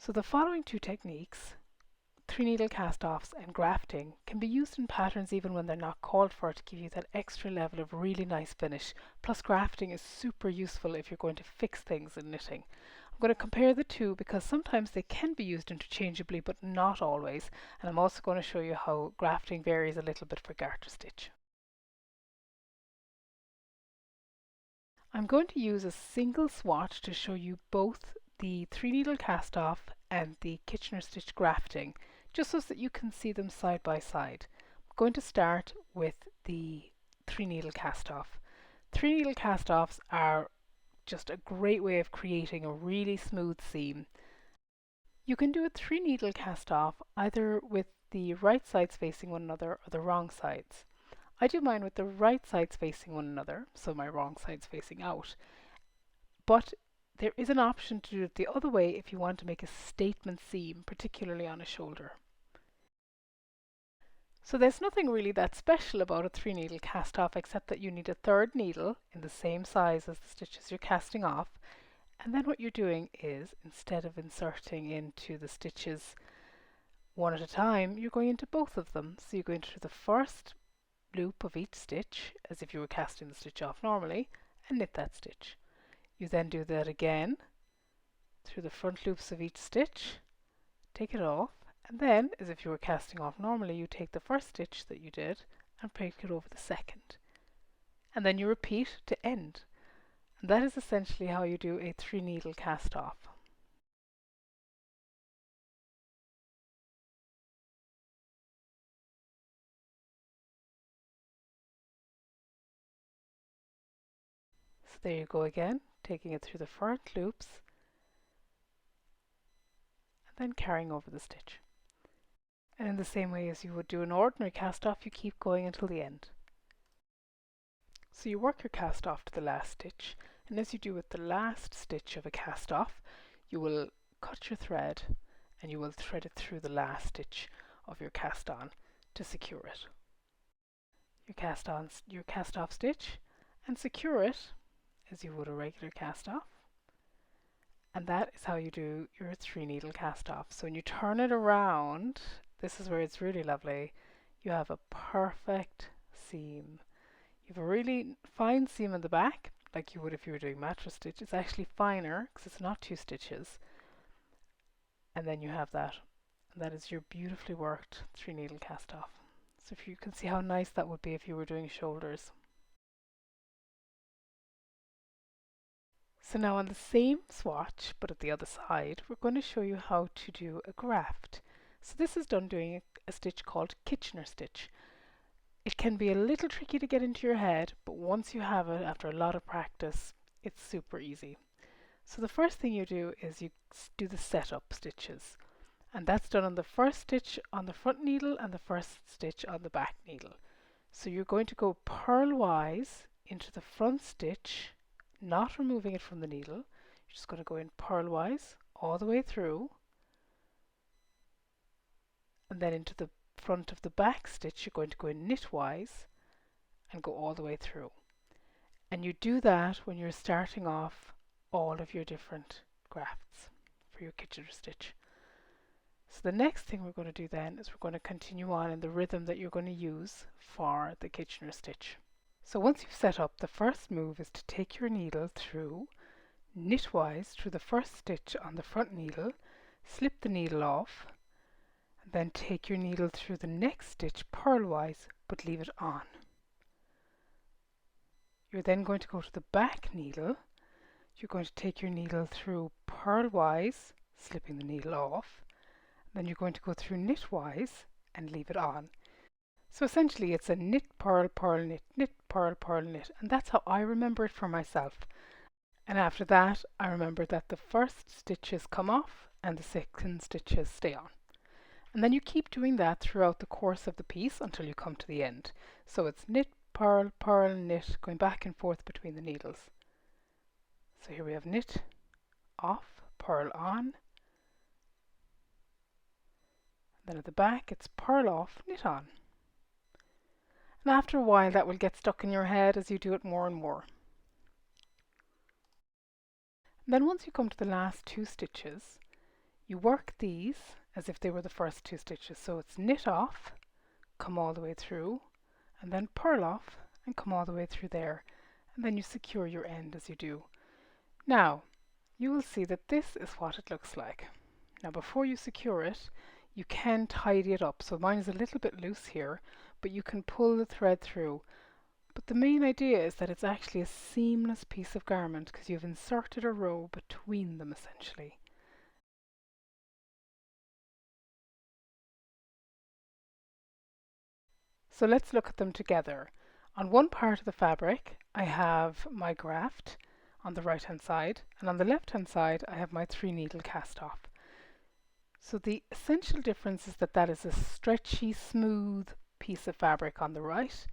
So the following two techniques, 3-needle cast-offs and grafting, can be used in patterns even when they're not called for, to give you that extra level of really nice finish. Plus grafting is super useful if you're going to fix things in knitting. I'm going to compare the two because sometimes they can be used interchangeably but not always, and I'm also going to show you how grafting varies a little bit for garter stitch. I'm going to use a single swatch to show you both the 3-needle cast-off and the Kitchener stitch grafting, just so that you can see them side by side. I'm going to start with the 3-needle cast-off. 3-needle cast-offs are just a great way of creating a really smooth seam. You can do a 3-needle cast-off either with the right sides facing one another or the wrong sides. I do mine with the right sides facing one another, so my wrong side's facing out. But there is an option to do it the other way if you want to make a statement seam, particularly on a shoulder. So there's nothing really that special about a 3-needle cast off except that you need a third needle in the same size as the stitches you're casting off. And then what you're doing is, instead of inserting into the stitches one at a time, you're going into both of them. So you're going through the first loop of each stitch as if you were casting the stitch off normally and knit that stitch. You then do that again through the front loops of each stitch, take it off, and then as if you were casting off normally, you take the first stitch that you did and break it over the second, and then you repeat to end. And that is essentially how you do a 3-needle cast off. So there you go again, taking it through the front loops and then carrying over the stitch. And in the same way as you would do an ordinary cast off, you keep going until the end. So you work your cast off to the last stitch, and as you do with the last stitch of a cast off, you will cut your thread and you will thread it through the last stitch of your cast on to secure it. You cast on your cast off stitch and secure it as you would a regular cast off, and that is how you do your 3-needle cast off. So when you turn it around, this is where it's really lovely. You have a perfect seam. You have a really fine seam in the back, like you would if you were doing mattress stitch. It's actually finer because it's not 2 stitches. And then you have that. And that is your beautifully worked 3-needle cast off. So if you can see how nice that would be if you were doing shoulders. So now on the same swatch, but at the other side, we're going to show you how to do a graft. So this is done doing a stitch called Kitchener stitch. It can be a little tricky to get into your head, but once you have it, after a lot of practice, it's super easy. So the first thing you do is you do the setup stitches, and that's done on the first stitch on the front needle and the first stitch on the back needle. So you're going to go purlwise into the front stitch, not removing it from the needle. You're just going to go in purlwise all the way through, and then into the front of the back stitch you're going to go in knitwise and go all the way through. And you do that when you're starting off all of your different grafts for your Kitchener stitch. So the next thing we're going to do then is we're going to continue on in the rhythm that you're going to use for the Kitchener stitch. So once you've set up, the first move is to take your needle through knitwise through the first stitch on the front needle, slip the needle off, and then take your needle through the next stitch purlwise but leave it on. You're then going to go to the back needle. You're going to take your needle through purlwise, slipping the needle off, then you're going to go through knitwise and leave it on. So essentially it's a knit, purl, purl, knit, purl, purl, knit, and that's how I remember it for myself. And after that I remember that the first stitches come off and the second stitches stay on. And then you keep doing that throughout the course of the piece until you come to the end. So it's knit, purl, purl, knit, going back and forth between the needles. So here we have knit, off, purl on. Then at the back it's purl off, knit on. And after a while that will get stuck in your head as you do it more and more. And then once you come to the last 2 stitches, You work these as if they were the first two stitches. So it's knit off, come all the way through, and then purl off and come all the way through there. And then you secure your end as you do. Now, you will see that this is what it looks like. Now, before you secure it, you can tidy it up. So mine is a little bit loose here, but you can pull the thread through. But the main idea is that it's actually a seamless piece of garment because you've inserted a row between them essentially. So let's look at them together. On one part of the fabric, I have my graft on the right hand side, and on the left hand side, I have my 3-needle cast off. So the essential difference is that that is a stretchy, smooth piece of fabric on the right,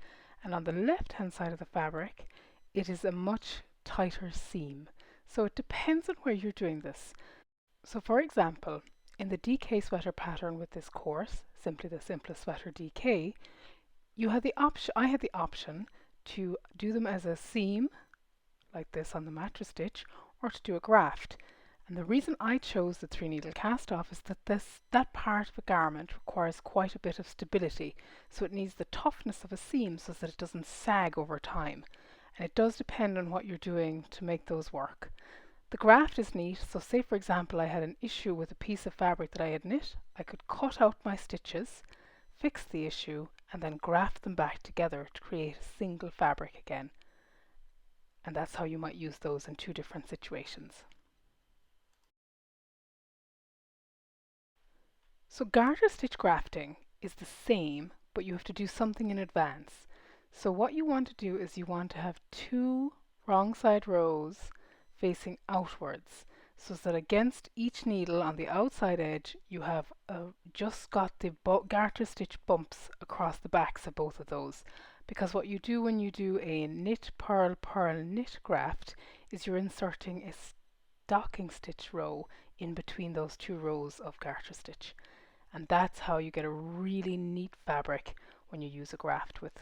and on the left hand side of the fabric, it is a much tighter seam. So it depends on where you're doing this. So for example, in the DK sweater pattern with this course, simply the simplest sweater DK, you had the option, I had the option to do them as a seam, like this on the mattress stitch, or to do a graft. And the reason I chose the 3-needle cast off is that that part of a garment requires quite a bit of stability. So it needs the toughness of a seam so that it doesn't sag over time. And it does depend on what you're doing to make those work. The graft is neat, so say for example I had an issue with a piece of fabric that I had knit, I could cut out my stitches, fix the issue, and then graft them back together to create a single fabric again. And that's how you might use those in two different situations. So garter stitch grafting is the same, but you have to do something in advance. So what you want to do is you want to have 2 wrong side rows facing outwards, so that against each needle on the outside edge you have just got the garter stitch bumps across the backs of both of those. Because what you do when you do a knit purl purl knit graft is you're inserting a stocking stitch row in between those 2 rows of garter stitch. And that's how you get a really neat fabric when you use a graft with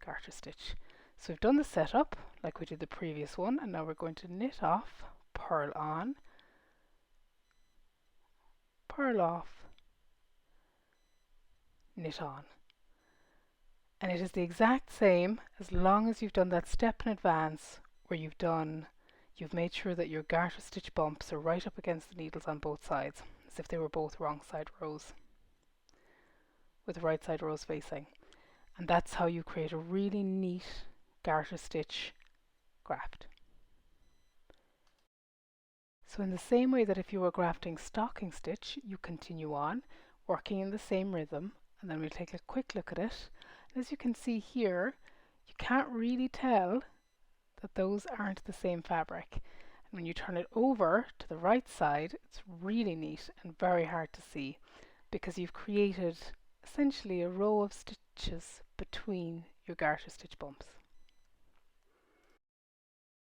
garter stitch. So we've done the setup like we did the previous one, and now we're going to knit off, purl on, purl off, knit on. And it is the exact same as long as you've done that step in advance where you've made sure that your garter stitch bumps are right up against the needles on both sides, as if they were both wrong side rows, with the right side rows facing. And that's how you create a really neat garter stitch graft. So in the same way that if you were grafting stocking stitch, you continue on working in the same rhythm, and then we'll take a quick look at it. And as you can see here, you can't really tell that those aren't the same fabric. And when you turn it over to the right side, it's really neat and very hard to see, because you've created essentially a row of stitches between your garter stitch bumps.